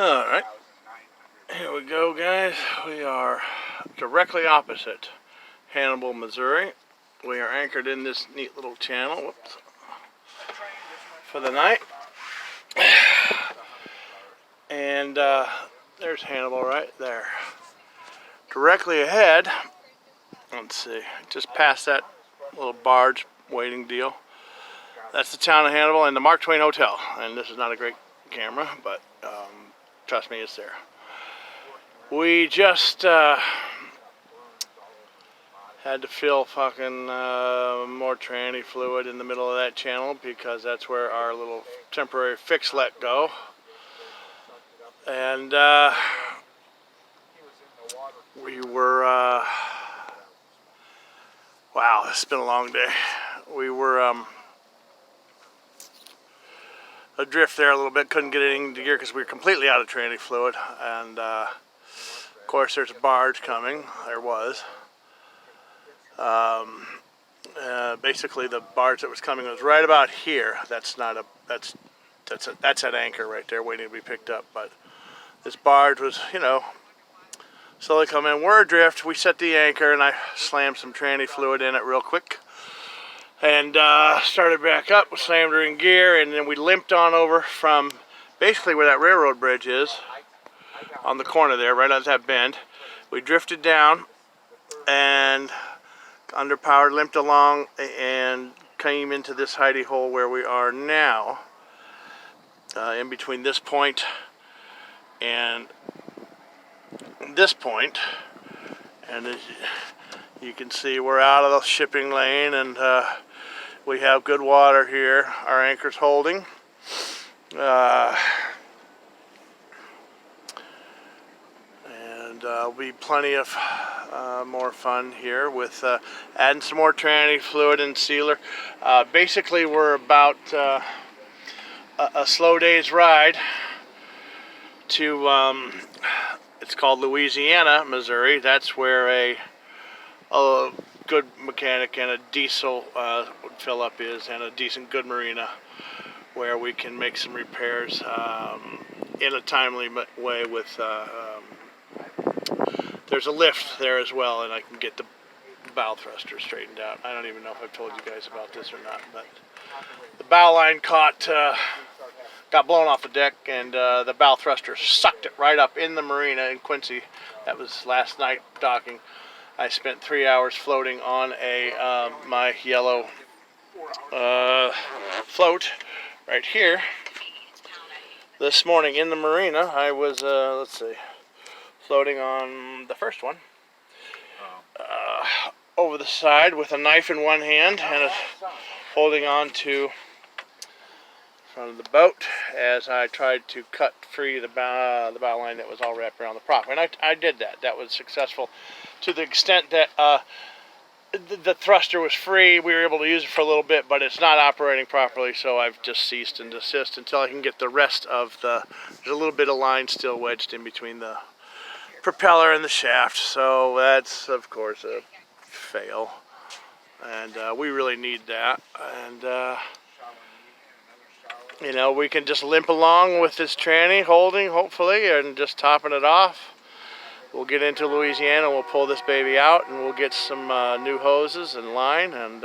Alright, here we go, guys. We are directly opposite Hanibal, Missouri. We are anchored in this neat little channel, whoops, for the night. And there's Hanibal right there. Directly ahead, let's see, just past that little barge waiting deal, that's the town of Hanibal and the Mark Twain Hotel. And this is not a great camera, but trust me, it's there. We just had to fill fucking more tranny fluid in the middle of that channel because that's where our little temporary fix let go. And we were, wow, it's been a long day. We were adrift there a little bit, couldn't get anything to gear because we were completely out of tranny fluid. And of course there's a barge coming, there was. Basically the barge that was coming was right about here. That's at anchor right there waiting to be picked up. But this barge was, you know, slowly coming. We're adrift. We set the anchor and I slammed some tranny fluid in it real quick. And started back up, slammed her in gear, and then we limped on over from basically where that railroad bridge is, on the corner there, right at that bend. We drifted down and underpowered, limped along, and came into this hidey hole where we are now, in between this point and this point. And as you can see, we're out of the shipping lane, and we have good water here. Our anchor's holding. And there'll be plenty of more fun here with adding some more tranny fluid and sealer. Basically, we're about a slow day's ride to, it's called Louisiana, Missouri. That's where a good mechanic and a diesel fill up is, and a decent good marina where we can make some repairs in a timely way with there's a lift there as well, and I can get the bow thruster straightened out. I don't even know if I've told you guys about this or not, but the bow line got blown off the deck, and the bow thruster sucked it right up in the marina in Quincy. That was last night docking. I spent 3 hours floating on my yellow float right here. This morning in the marina, I was, let's see, floating on the first one, over the side with a knife in one hand and holding on to front of the boat as I tried to cut free the bow line that was all wrapped around the prop. And I did that. That was successful to the extent that the thruster was free. We were able to use it for a little bit, but it's not operating properly, so I've just ceased and desist until I can get the rest of there's a little bit of line still wedged in between the propeller and the shaft, so that's of course a fail, and we really need that. And you know, we can just limp along with this tranny holding, hopefully, and just topping it off. We'll get into Louisiana, we'll pull this baby out, and we'll get some new hoses and line, and